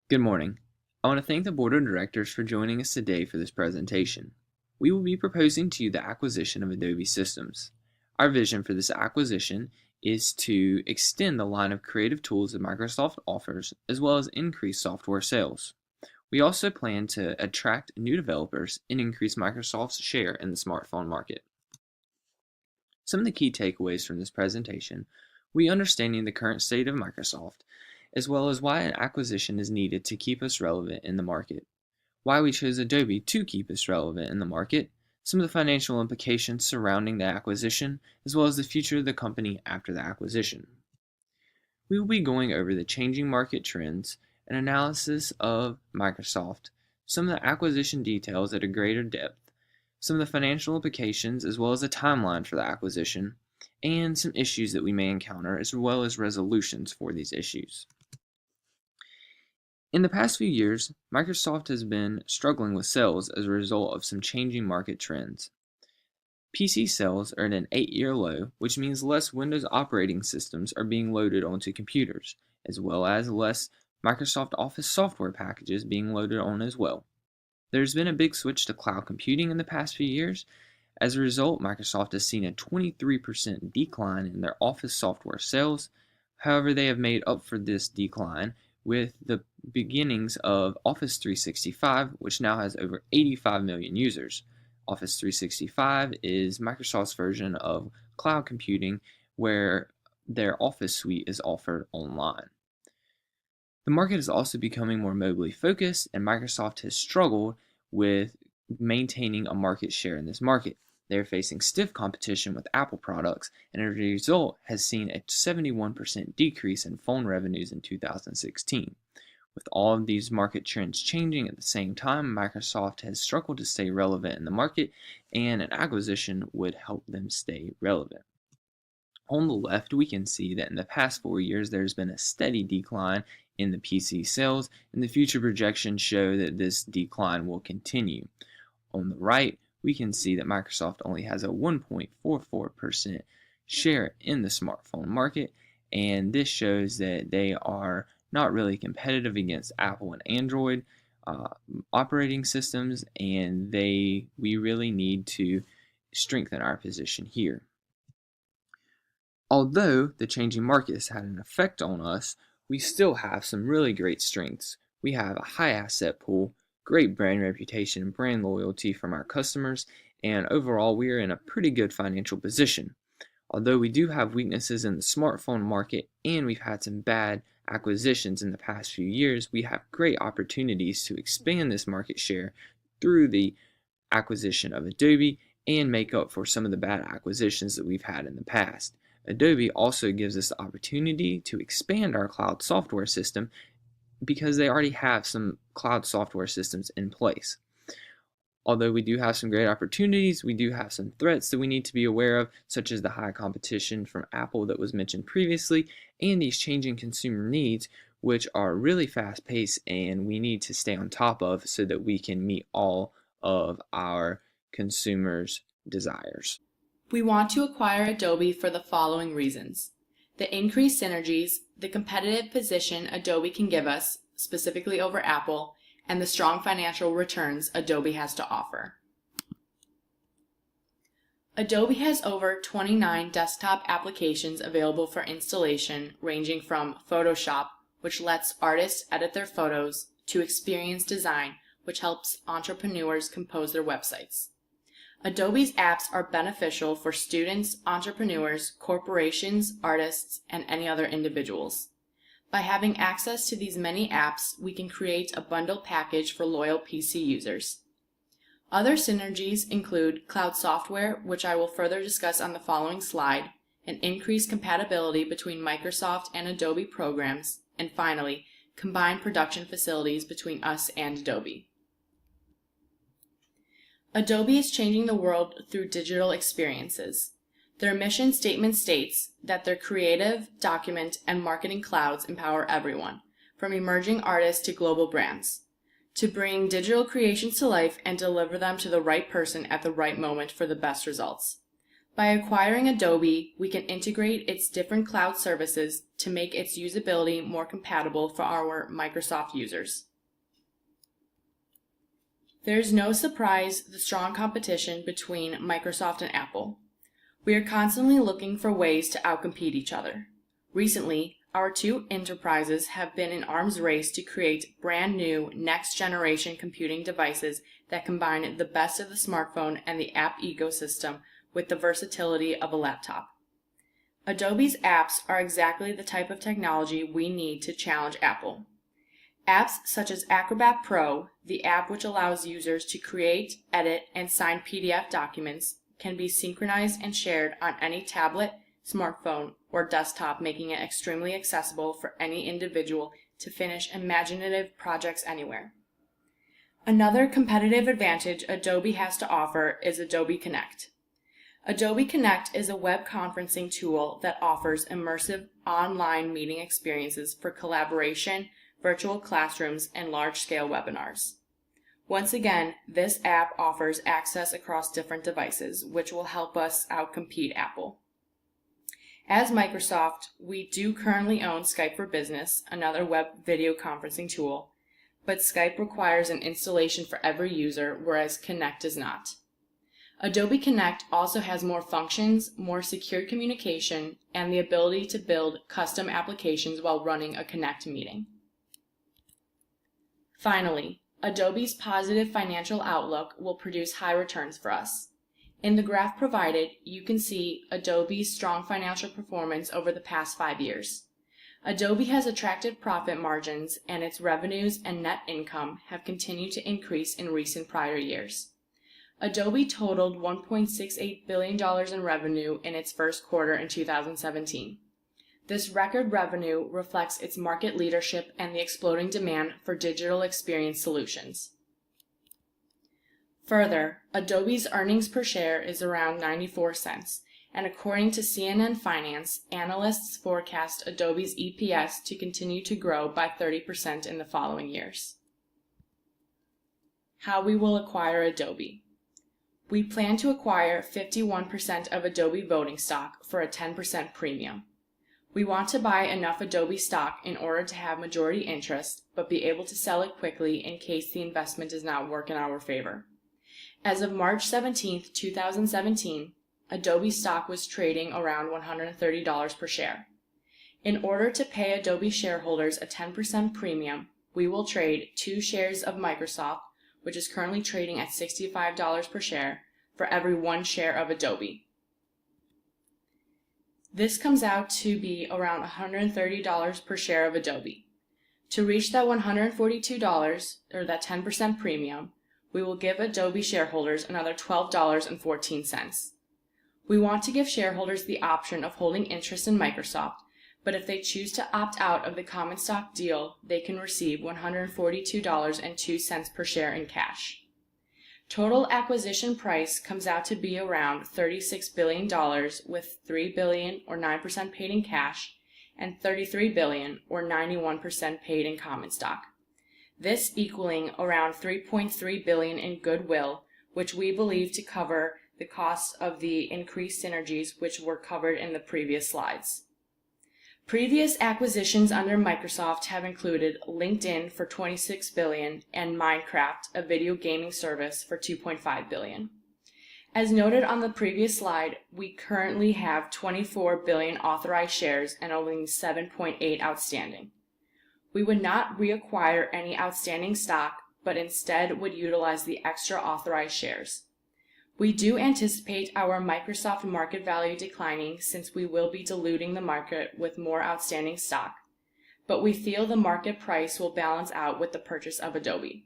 Good morning. I want to thank the Board of Directors for joining us today for this presentation. We will be proposing to you the acquisition of Adobe Systems. Our vision for this acquisition is to extend the line of creative tools that Microsoft offers, as well as increase software sales. We also plan to attract new developers and increase Microsoft's share in the smartphone market. Some of the key takeaways from this presentation: we understanding the current state of Microsoft, as well as why an acquisition is needed to keep us relevant in the market, why we chose Adobe to keep us relevant in the market, some of the financial implications surrounding the acquisition, as well as the future of the company after the acquisition. We will be going over the changing market trends, an analysis of Microsoft, some of the acquisition details at a greater depth, some of the financial implications, as well as a timeline for the acquisition, and some issues that we may encounter, as well as resolutions for these issues. In the past few years, Microsoft has been struggling with sales as a result of some changing market trends. PC sales are at an 8-year low, which means less Windows operating systems are being loaded onto computers, as well as less Microsoft Office software packages being loaded on as well. There's been a big switch to cloud computing in the past few years. As a result, Microsoft has seen a 23% decline in their Office software sales. However, they have made up for this decline with the beginnings of Office 365, which now has over 85 million users. Office 365 is Microsoft's version of cloud computing, where their Office suite is offered online. The market is also becoming more mobily focused, and Microsoft has struggled with maintaining a market share in this market. They're facing stiff competition with Apple products, and as a result has seen a 71% decrease in phone revenues in 2016. With all of these market trends changing at the same time, Microsoft has struggled to stay relevant in the market, and an acquisition would help them stay relevant. On the left, we can see that in the past 4 years, there's been a steady decline in the PC sales, and the future projections show that this decline will continue. On the right, we can see that Microsoft only has a 1.44% share in the smartphone market, and this shows that they are not really competitive against Apple and Android operating systems, and we really need to strengthen our position here. Although the changing market has had an effect on us, we still have some really great strengths. We have a high asset pool, great brand reputation and brand loyalty from our customers, and overall we are in a pretty good financial position. Although we do have weaknesses in the smartphone market and we've had some bad acquisitions in the past few years, we have great opportunities to expand this market share through the acquisition of Adobe and make up for some of the bad acquisitions that we've had in the past. Adobe also gives us the opportunity to expand our cloud software system because they already have some cloud software systems in place. Although we do have some great opportunities, we do have some threats that we need to be aware of, such as the high competition from Apple that was mentioned previously, and these changing consumer needs, which are really fast-paced and we need to stay on top of so that we can meet all of our consumers' desires. We want to acquire Adobe for the following reasons: the increased synergies, the competitive position Adobe can give us, specifically over Apple, and the strong financial returns Adobe has to offer. Adobe has over 29 desktop applications available for installation, ranging from Photoshop, which lets artists edit their photos, to Experience Design, which helps entrepreneurs compose their websites. Adobe's apps are beneficial for students, entrepreneurs, corporations, artists, and any other individuals. By having access to these many apps, we can create a bundle package for loyal PC users. Other synergies include cloud software, which I will further discuss on the following slide, and increased compatibility between Microsoft and Adobe programs, and finally, combined production facilities between us and Adobe. Adobe is changing the world through digital experiences. Their mission statement states that their creative, document, and marketing clouds empower everyone, from emerging artists to global brands, to bring digital creations to life and deliver them to the right person at the right moment for the best results. By acquiring Adobe, we can integrate its different cloud services to make its usability more compatible for our Microsoft users. There's no surprise the strong competition between Microsoft and Apple. We are constantly looking for ways to outcompete each other. Recently, our two enterprises have been in arms race to create brand new next-generation computing devices that combine the best of the smartphone and the app ecosystem with the versatility of a laptop. Adobe's apps are exactly the type of technology we need to challenge Apple. Apps such as Acrobat Pro, the app which allows users to create, edit, and sign PDF documents, can be synchronized and shared on any tablet, smartphone, or desktop, making it extremely accessible for any individual to finish imaginative projects anywhere. Another competitive advantage Adobe has to offer is Adobe Connect. Adobe Connect is a web conferencing tool that offers immersive online meeting experiences for collaboration, virtual classrooms, and large-scale webinars. Once again, this app offers access across different devices, which will help us outcompete Apple. As Microsoft, we do currently own Skype for Business, another web video conferencing tool, but Skype requires an installation for every user, whereas Connect does not. Adobe Connect also has more functions, more secure communication, and the ability to build custom applications while running a Connect meeting. Finally, Adobe's positive financial outlook will produce high returns for us. In the graph provided, you can see Adobe's strong financial performance over the past 5 years. Adobe has attractive profit margins, and its revenues and net income have continued to increase in recent prior years. Adobe totaled $1.68 billion in revenue in its first quarter in 2017. This record revenue reflects its market leadership and the exploding demand for digital experience solutions. Further, Adobe's earnings per share is around 94 cents, and according to CNN Finance, analysts forecast Adobe's EPS to continue to grow by 30% in the following years. How we will acquire Adobe. We plan to acquire 51% of Adobe voting stock for a 10% premium. We want to buy enough Adobe stock in order to have majority interest, but be able to sell it quickly in case the investment does not work in our favor. As of March 17, 2017, Adobe stock was trading around $130 per share. In order to pay Adobe shareholders a 10% premium, we will trade 2 shares of Microsoft, which is currently trading at $65 per share, for every 1 share of Adobe. This comes out to be around $130 per share of Adobe. To reach that $142, or that 10% premium, we will give Adobe shareholders another $12.14. We want to give shareholders the option of holding interest in Microsoft, but if they choose to opt out of the common stock deal, they can receive $142.02 per share in cash. Total acquisition price comes out to be around $36 billion, with $3 billion or 9% paid in cash and $33 billion or 91% paid in common stock. This equaling around $3.3 billion in goodwill, which we believe to cover the costs of the increased synergies which were covered in the previous slides. Previous acquisitions under Microsoft have included LinkedIn for $26 billion and Minecraft, a video gaming service, for $2.5 billion. As noted on the previous slide, we currently have 24 billion authorized shares and only 7.8 outstanding. We would not reacquire any outstanding stock, but instead would utilize the extra authorized shares. We do anticipate our Microsoft market value declining since we will be diluting the market with more outstanding stock, but we feel the market price will balance out with the purchase of Adobe.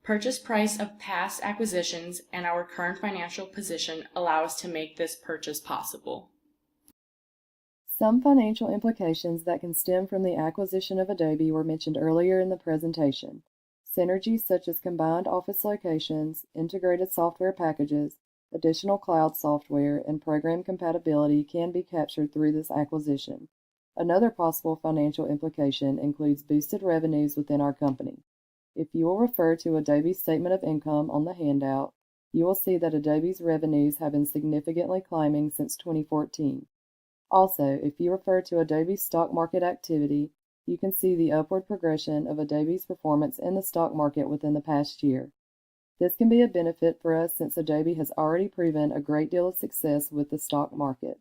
Purchase price of past acquisitions and our current financial position allow us to make this purchase possible. Some financial implications that can stem from the acquisition of Adobe were mentioned earlier in the presentation. Synergies such as combined office locations, integrated software packages, additional cloud software, and program compatibility can be captured through this acquisition. Another possible financial implication includes boosted revenues within our company. If you will refer to Adobe's statement of income on the handout, you will see that Adobe's revenues have been significantly climbing since 2014. Also, if you refer to Adobe's stock market activity, you can see the upward progression of Adobe's performance in the stock market within the past year. This can be a benefit for us since Adobe has already proven a great deal of success with the stock market.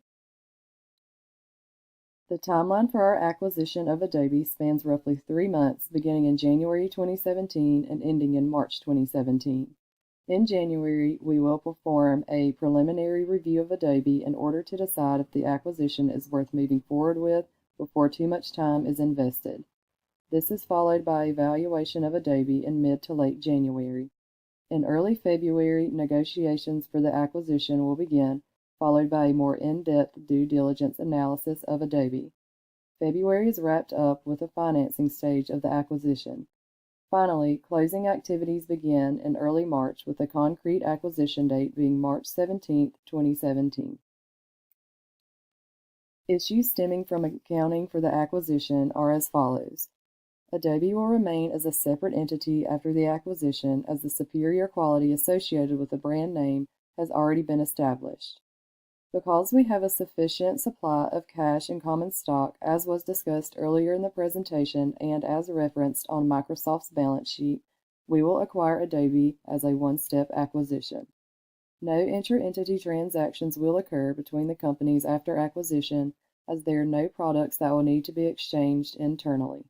The timeline for our acquisition of Adobe spans roughly 3 months, beginning in January 2017 and ending in March 2017. In January, we will perform a preliminary review of Adobe in order to decide if the acquisition is worth moving forward with before too much time is invested. This is followed by evaluation of Adobe in mid to late January. In early February, negotiations for the acquisition will begin, followed by a more in-depth due diligence analysis of Adobe. February is wrapped up with the financing stage of the acquisition. Finally, closing activities begin in early March with the concrete acquisition date being March 17, 2017. Issues stemming from accounting for the acquisition are as follows. Adobe will remain as a separate entity after the acquisition as the superior quality associated with the brand name has already been established. Because we have a sufficient supply of cash and common stock, as was discussed earlier in the presentation and as referenced on Microsoft's balance sheet, we will acquire Adobe as a one-step acquisition. No inter-entity transactions will occur between the companies after acquisition, as there are no products that will need to be exchanged internally.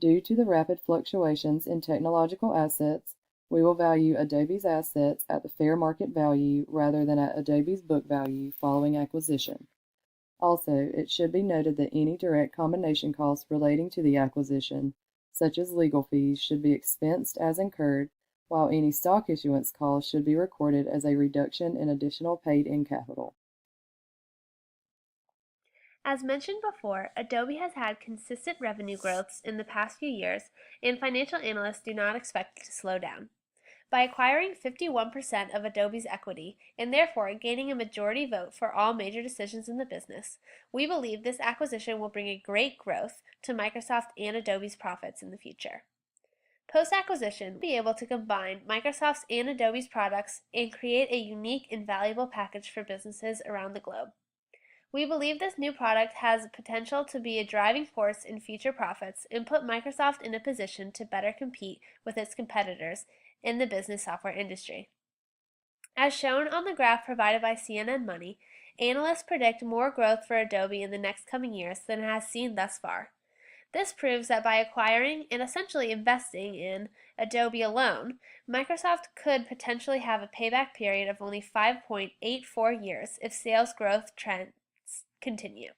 Due to the rapid fluctuations in technological assets, we will value Adobe's assets at the fair market value rather than at Adobe's book value following acquisition. Also, it should be noted that any direct combination costs relating to the acquisition, such as legal fees, should be expensed as incurred, while any stock issuance costs should be recorded as a reduction in additional paid-in capital. As mentioned before, Adobe has had consistent revenue growths in the past few years, and financial analysts do not expect it to slow down. By acquiring 51% of Adobe's equity, and therefore gaining a majority vote for all major decisions in the business, we believe this acquisition will bring a great growth to Microsoft and Adobe's profits in the future. Post-acquisition, we'll be able to combine Microsoft's and Adobe's products and create a unique and valuable package for businesses around the globe. We believe this new product has potential to be a driving force in future profits and put Microsoft in a position to better compete with its competitors in the business software industry. As shown on the graph provided by CNN Money, analysts predict more growth for Adobe in the next coming years than it has seen thus far. This proves that by acquiring and essentially investing in Adobe alone, Microsoft could potentially have a payback period of only 5.84 years if sales growth trends continue.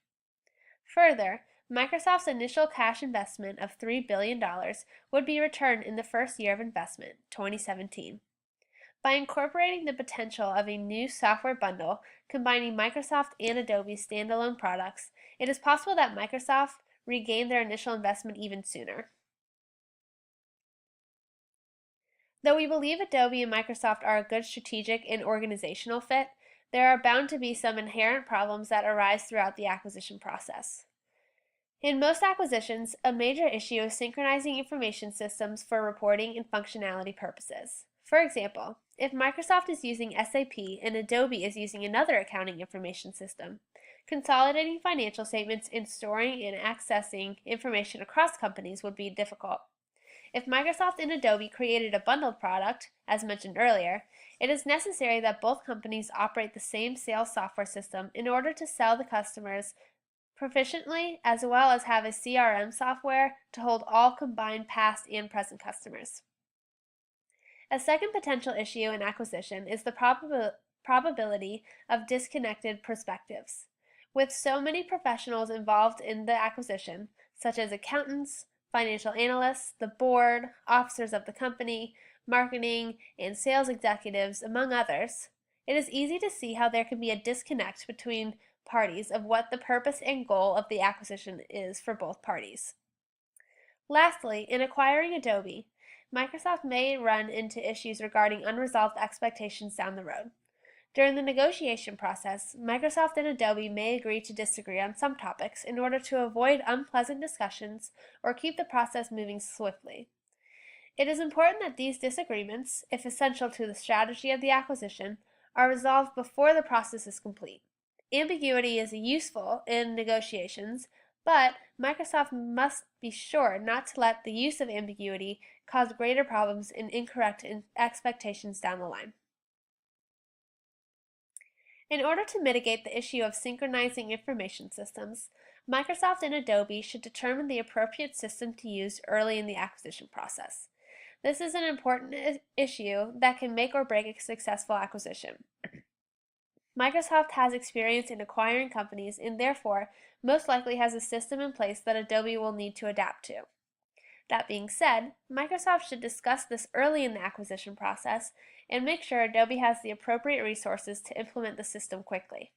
Further, Microsoft's initial cash investment of $3 billion would be returned in the first year of investment, 2017. By incorporating the potential of a new software bundle combining Microsoft and Adobe's standalone products, it is possible that Microsoft regain their initial investment even sooner. Though we believe Adobe and Microsoft are a good strategic and organizational fit, there are bound to be some inherent problems that arise throughout the acquisition process. In most acquisitions, a major issue is synchronizing information systems for reporting and functionality purposes. For example, if Microsoft is using SAP and Adobe is using another accounting information system, consolidating financial statements and storing and accessing information across companies would be difficult. If Microsoft and Adobe created a bundled product, as mentioned earlier, it is necessary that both companies operate the same sales software system in order to sell the customers proficiently, as well as have a CRM software to hold all combined past and present customers. A second potential issue in acquisition is the probability of disconnected perspectives. With so many professionals involved in the acquisition, such as accountants, financial analysts, the board, officers of the company, marketing, and sales executives, among others, it is easy to see how there can be a disconnect between parties of what the purpose and goal of the acquisition is for both parties. Lastly, in acquiring Adobe, Microsoft may run into issues regarding unresolved expectations down the road. During the negotiation process, Microsoft and Adobe may agree to disagree on some topics in order to avoid unpleasant discussions or keep the process moving swiftly. It is important that these disagreements, if essential to the strategy of the acquisition, are resolved before the process is complete. Ambiguity is useful in negotiations, but Microsoft must be sure not to let the use of ambiguity cause greater problems and incorrect expectations down the line. In order to mitigate the issue of synchronizing information systems, Microsoft and Adobe should determine the appropriate system to use early in the acquisition process. This is an important issue that can make or break a successful acquisition. Microsoft has experience in acquiring companies and therefore most likely has a system in place that Adobe will need to adapt to. That being said, Microsoft should discuss this early in the acquisition process and make sure Adobe has the appropriate resources to implement the system quickly.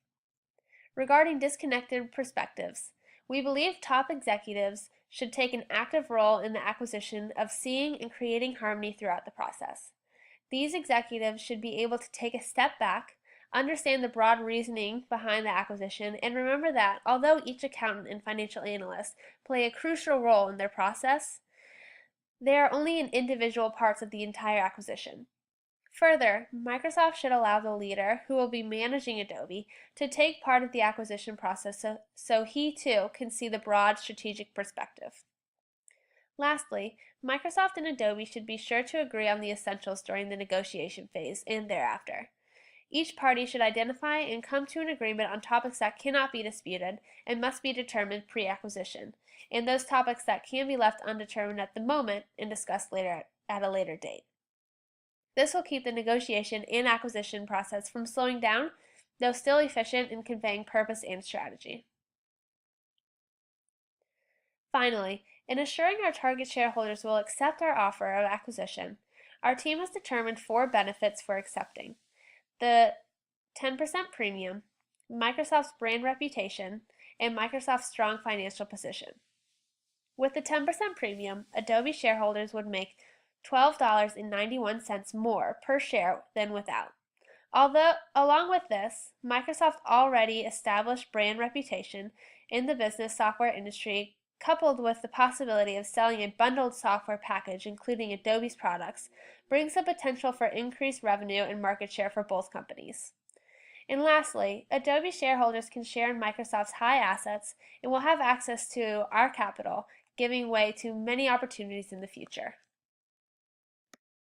Regarding disconnected perspectives, we believe top executives should take an active role in the acquisition of seeing and creating harmony throughout the process. These executives should be able to take a step back, understand the broad reasoning behind the acquisition, and remember that although each accountant and financial analyst play a crucial role in their process, they are only in individual parts of the entire acquisition. Further, Microsoft should allow the leader, who will be managing Adobe, to take part of the acquisition process so he too can see the broad strategic perspective. Lastly, Microsoft and Adobe should be sure to agree on the essentials during the negotiation phase and thereafter. Each party should identify and come to an agreement on topics that cannot be disputed and must be determined pre-acquisition, and those topics that can be left undetermined at the moment and discussed later at a later date. This will keep the negotiation and acquisition process from slowing down, though still efficient in conveying purpose and strategy. Finally, in assuring our target shareholders will accept our offer of acquisition, our team has determined 4 benefits for accepting: the 10% premium, Microsoft's brand reputation, and Microsoft's strong financial position. With the 10% premium, Adobe shareholders would make $12.91 more per share than without. Although, along with this, Microsoft's already established brand reputation in the business software industry, coupled with the possibility of selling a bundled software package including Adobe's products, brings the potential for increased revenue and market share for both companies. And lastly, Adobe shareholders can share in Microsoft's high assets and will have access to our capital, giving way to many opportunities in the future.